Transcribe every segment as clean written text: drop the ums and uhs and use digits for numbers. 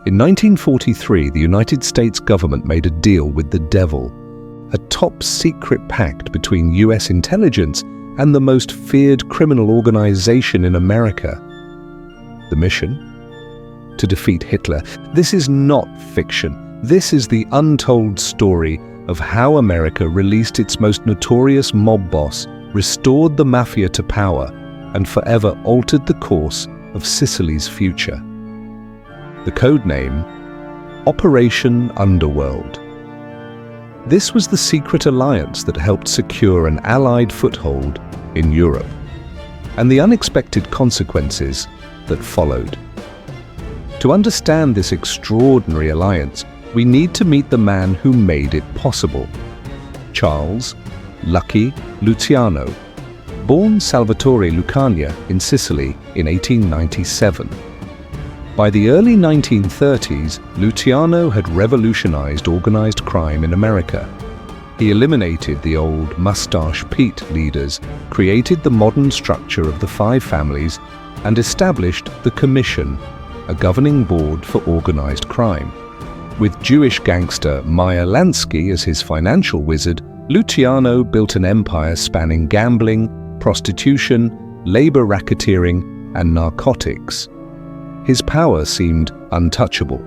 In 1943, the United States government made a deal with the devil, a top-secret pact between US intelligence and the most feared criminal organization in America. The mission? To defeat Hitler. This is not fiction. This is the untold story of how America released its most notorious mob boss, restored the Mafia to power, and forever altered the course of Sicily's future. The code name, Operation Underworld. This was the secret alliance that helped secure an Allied foothold in Europe, and the unexpected consequences that followed. To understand this extraordinary alliance, we need to meet the man who made it possible. Charles Lucky Luciano, born Salvatore Lucania in Sicily in 1897. By the early 1930s, Luciano had revolutionized organized crime in America. He eliminated the old Mustache Pete leaders, created the modern structure of the five families, and established the Commission, a governing board for organized crime. With Jewish gangster Meyer Lansky as his financial wizard, Luciano built an empire spanning gambling, prostitution, labor racketeering, and narcotics. His power seemed untouchable.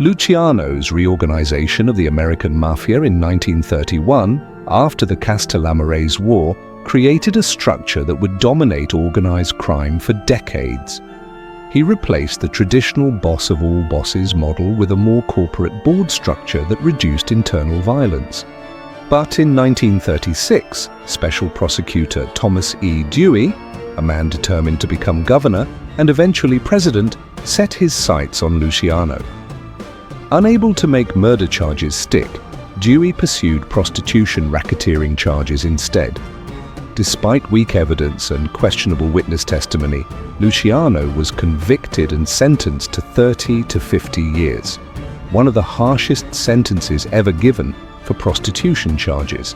Luciano's reorganization of the American Mafia in 1931, after the Castellamarese War, created a structure that would dominate organized crime for decades. He replaced the traditional boss of all bosses model with a more corporate board structure that reduced internal violence. But in 1936, Special Prosecutor Thomas E. Dewey, a man determined to become governor and eventually president, set his sights on Luciano. Unable to make murder charges stick, Dewey pursued prostitution racketeering charges instead. Despite weak evidence and questionable witness testimony, Luciano was convicted and sentenced to 30 to 50 years, one of the harshest sentences ever given for prostitution charges.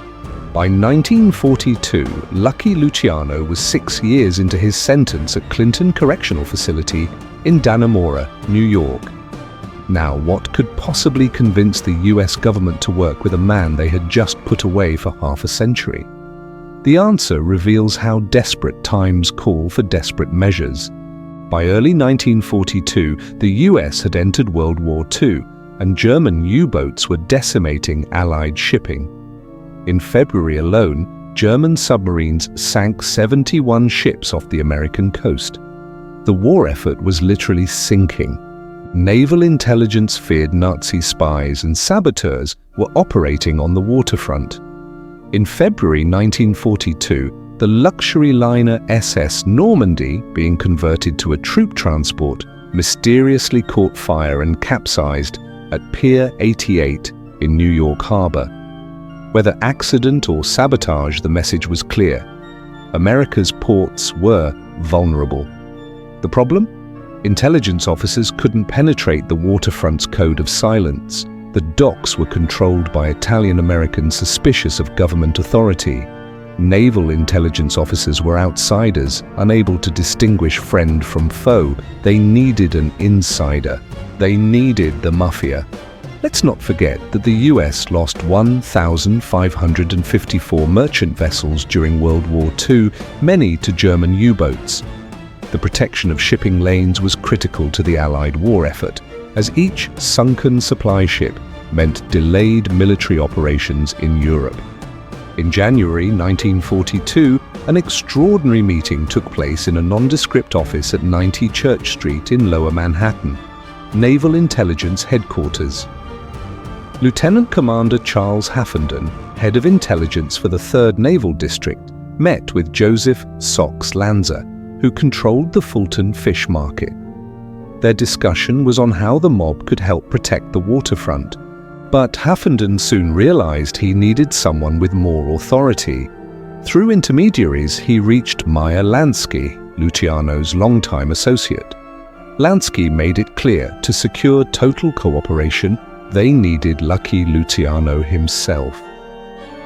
By 1942, Lucky Luciano was 6 years into his sentence at Clinton Correctional Facility in Dannemora, New York. Now, what could possibly convince the US government to work with a man they had just put away for half a century? The answer reveals how desperate times call for desperate measures. By early 1942, the US had entered World War II, and German U-boats were decimating Allied shipping. In February alone, German submarines sank 71 ships off the American coast. The war effort was literally sinking. Naval intelligence feared Nazi spies and saboteurs were operating on the waterfront. In February 1942, the luxury liner SS Normandy, being converted to a troop transport, mysteriously caught fire and capsized at Pier 88 in New York Harbor. Whether accident or sabotage, the message was clear. America's ports were vulnerable. The problem? Intelligence officers couldn't penetrate the waterfront's code of silence. The docks were controlled by Italian-Americans suspicious of government authority. Naval intelligence officers were outsiders, unable to distinguish friend from foe. They needed an insider. They needed the Mafia. Let's not forget that the US lost 1,554 merchant vessels during World War II, many to German U-boats. The protection of shipping lanes was critical to the Allied war effort, as each sunken supply ship meant delayed military operations in Europe. In January 1942, an extraordinary meeting took place in a nondescript office at 90 Church Street in Lower Manhattan, Naval Intelligence Headquarters. Lieutenant Commander Charles Haffenden, head of intelligence for the 3rd Naval District, met with Joseph Sox Lanza, who controlled the Fulton Fish Market. Their discussion was on how the mob could help protect the waterfront. But Haffenden soon realized he needed someone with more authority. Through intermediaries, he reached Meyer Lansky, Luciano's longtime associate. Lansky made it clear to secure total cooperation, they needed Lucky Luciano himself.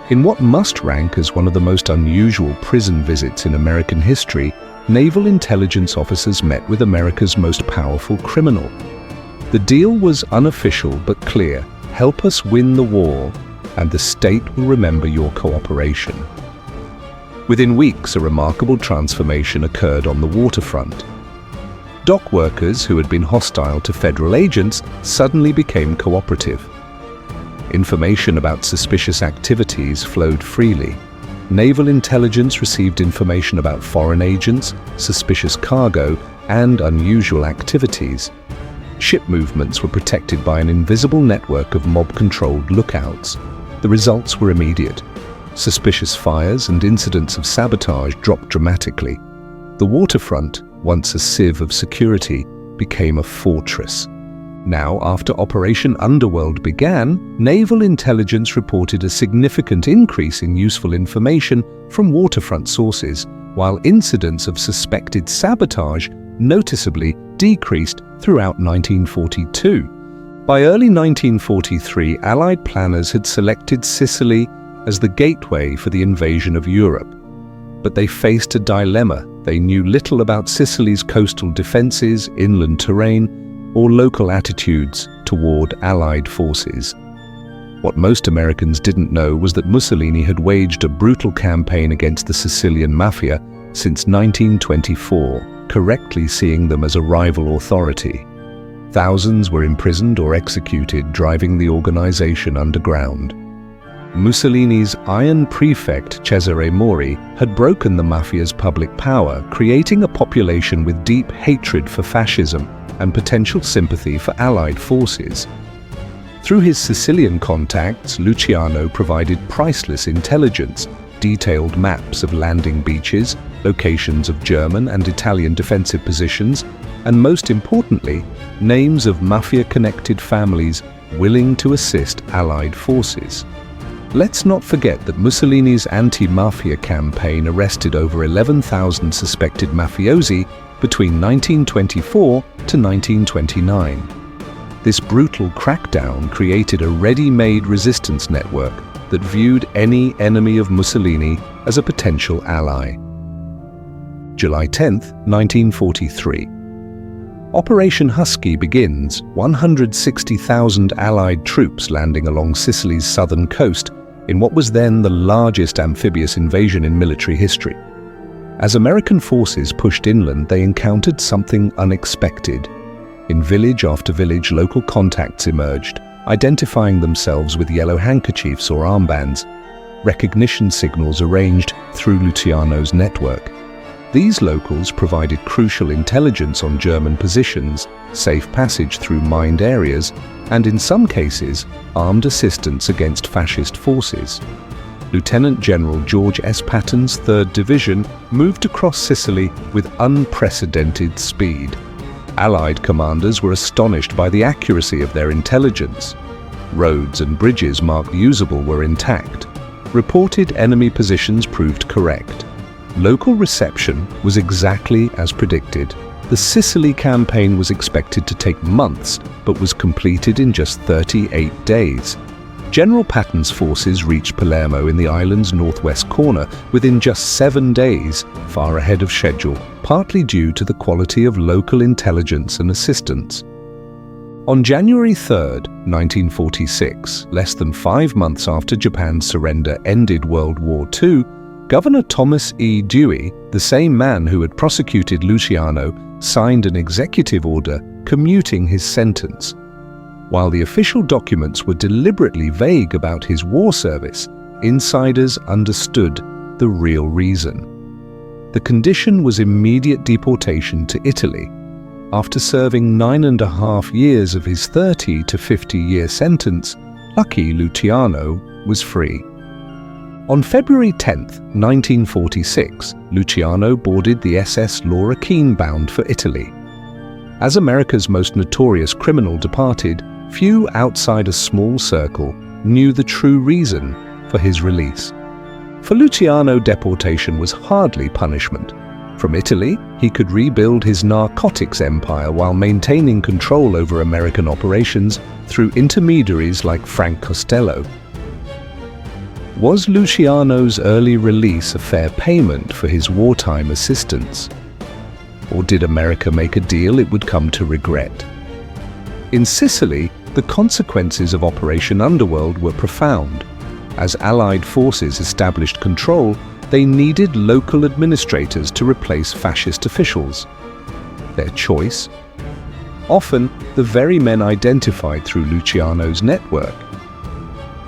In what must rank as one of the most unusual prison visits in American history, naval intelligence officers met with America's most powerful criminal. The deal was unofficial but clear. Help us win the war, and the state will remember your cooperation. Within weeks, a remarkable transformation occurred on the waterfront. Dock workers who had been hostile to federal agents suddenly became cooperative. Information about suspicious activities flowed freely. Naval intelligence received information about foreign agents, suspicious cargo, and unusual activities. Ship movements were protected by an invisible network of mob-controlled lookouts. The results were immediate. Suspicious fires and incidents of sabotage dropped dramatically. The waterfront, once a sieve of security, became a fortress. Now, after Operation Underworld began, naval intelligence reported a significant increase in useful information from waterfront sources, while incidents of suspected sabotage noticeably decreased throughout 1942. By early 1943, Allied planners had selected Sicily as the gateway for the invasion of Europe. But they faced a dilemma. They knew little about Sicily's coastal defenses, inland terrain, or local attitudes toward Allied forces. What most Americans didn't know was that Mussolini had waged a brutal campaign against the Sicilian Mafia since 1924, correctly seeing them as a rival authority. Thousands were imprisoned or executed, driving the organization underground. Mussolini's Iron Prefect Cesare Mori had broken the Mafia's public power, creating a population with deep hatred for fascism and potential sympathy for Allied forces. Through his Sicilian contacts, Luciano provided priceless intelligence, detailed maps of landing beaches, locations of German and Italian defensive positions, and most importantly, names of Mafia-connected families willing to assist Allied forces. Let's not forget that Mussolini's anti-mafia campaign arrested over 11,000 suspected mafiosi between 1924 to 1929. This brutal crackdown created a ready-made resistance network that viewed any enemy of Mussolini as a potential ally. July 10, 1943. Operation Husky begins, 160,000 Allied troops landing along Sicily's southern coast in what was then the largest amphibious invasion in military history. As American forces pushed inland, they encountered something unexpected. In village after village, local contacts emerged, identifying themselves with yellow handkerchiefs or armbands, recognition signals arranged through Luciano's network. These locals provided crucial intelligence on German positions, safe passage through mined areas, and in some cases, armed assistance against fascist forces. Lieutenant General George S. Patton's 3rd Division moved across Sicily with unprecedented speed. Allied commanders were astonished by the accuracy of their intelligence. Roads and bridges marked usable were intact. Reported enemy positions proved correct. Local reception was exactly as predicted. The Sicily campaign was expected to take months, but was completed in just 38 days. General Patton's forces reached Palermo in the island's northwest corner within just 7 days, far ahead of schedule, partly due to the quality of local intelligence and assistance. On January 3, 1946, less than 5 months after Japan's surrender ended World War II, Governor Thomas E. Dewey, the same man who had prosecuted Luciano, signed an executive order commuting his sentence. While the official documents were deliberately vague about his war service, insiders understood the real reason. The condition was immediate deportation to Italy. After serving 9.5 years of his 30 to 50-year sentence, lucky Luciano was free. On February 10, 1946, Luciano boarded the SS Laura Keene bound for Italy. As America's most notorious criminal departed, few outside a small circle knew the true reason for his release. For Luciano, deportation was hardly punishment. From Italy, he could rebuild his narcotics empire while maintaining control over American operations through intermediaries like Frank Costello. Was Luciano's early release a fair payment for his wartime assistance? Or did America make a deal it would come to regret? In Sicily, the consequences of Operation Underworld were profound. As Allied forces established control, they needed local administrators to replace fascist officials. Their choice? Often, the very men identified through Luciano's network.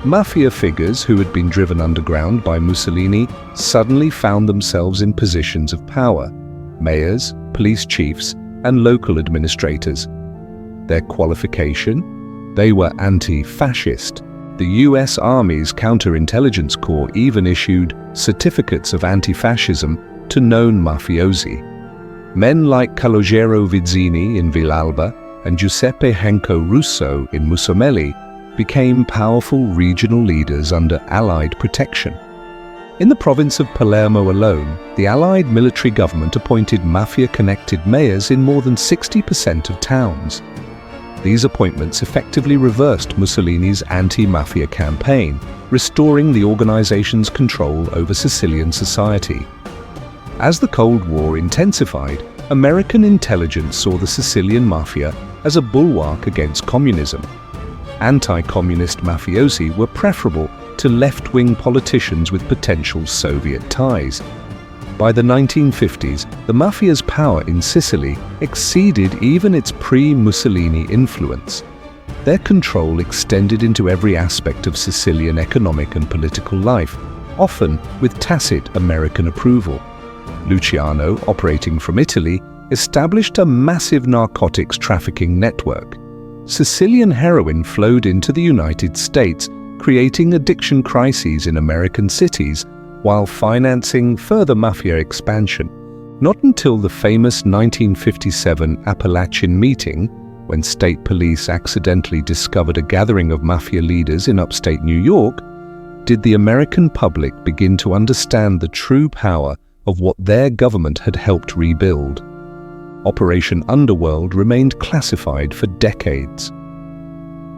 Mafia figures who had been driven underground by Mussolini suddenly found themselves in positions of power: mayors, police chiefs, and local administrators. Their qualification? They were anti-fascist. The US Army's counterintelligence corps even issued certificates of anti-fascism to known mafiosi. Men like Calogero Vizzini in Villalba and Giuseppe Henco Russo in Musomelli became powerful regional leaders under Allied protection. In the province of Palermo alone, the Allied military government appointed mafia-connected mayors in more than 60% of towns. These appointments effectively reversed Mussolini's anti-mafia campaign, restoring the organization's control over Sicilian society. As the Cold War intensified, American intelligence saw the Sicilian mafia as a bulwark against communism. Anti-communist mafiosi were preferable to left-wing politicians with potential Soviet ties. By the 1950s, the mafia's power in Sicily exceeded even its pre-Mussolini influence. Their control extended into every aspect of Sicilian economic and political life, often with tacit American approval. Luciano, operating from Italy, established a massive narcotics trafficking network. Sicilian heroin flowed into the United States, creating addiction crises in American cities while financing further mafia expansion. Not until the famous 1957 Appalachian meeting, when state police accidentally discovered a gathering of mafia leaders in upstate New York, did the American public begin to understand the true power of what their government had helped rebuild. Operation Underworld remained classified for decades.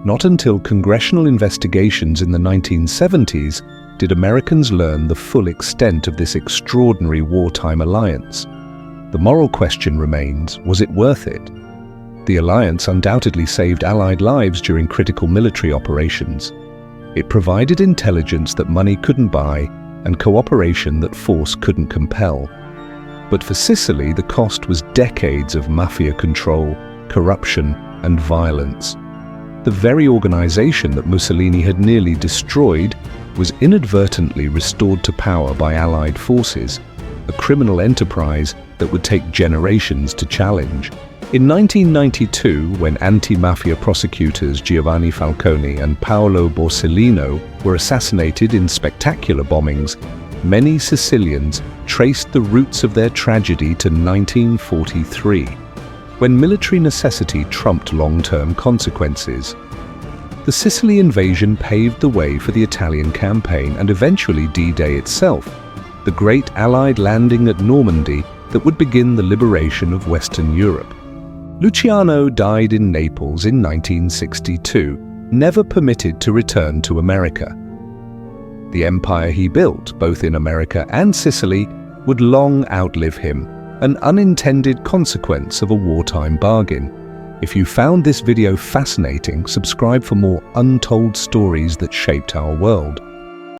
Not until congressional investigations in the 1970s did Americans learn the full extent of this extraordinary wartime alliance. The moral question remains, was it worth it? The alliance undoubtedly saved Allied lives during critical military operations. It provided intelligence that money couldn't buy and cooperation that force couldn't compel. But for Sicily, the cost was decades of mafia control, corruption, and violence. The very organization that Mussolini had nearly destroyed was inadvertently restored to power by Allied forces, a criminal enterprise that would take generations to challenge. In 1992, when anti-mafia prosecutors Giovanni Falcone and Paolo Borsellino were assassinated in spectacular bombings, many Sicilians traced the roots of their tragedy to 1943, when military necessity trumped long-term consequences. The Sicily invasion paved the way for the Italian campaign and eventually D-Day itself, the great Allied landing at Normandy that would begin the liberation of Western Europe. Luciano died in Naples in 1962, never permitted to return to America. The empire he built, both in America and Sicily, would long outlive him, an unintended consequence of a wartime bargain. If you found this video fascinating, subscribe for more untold stories that shaped our world.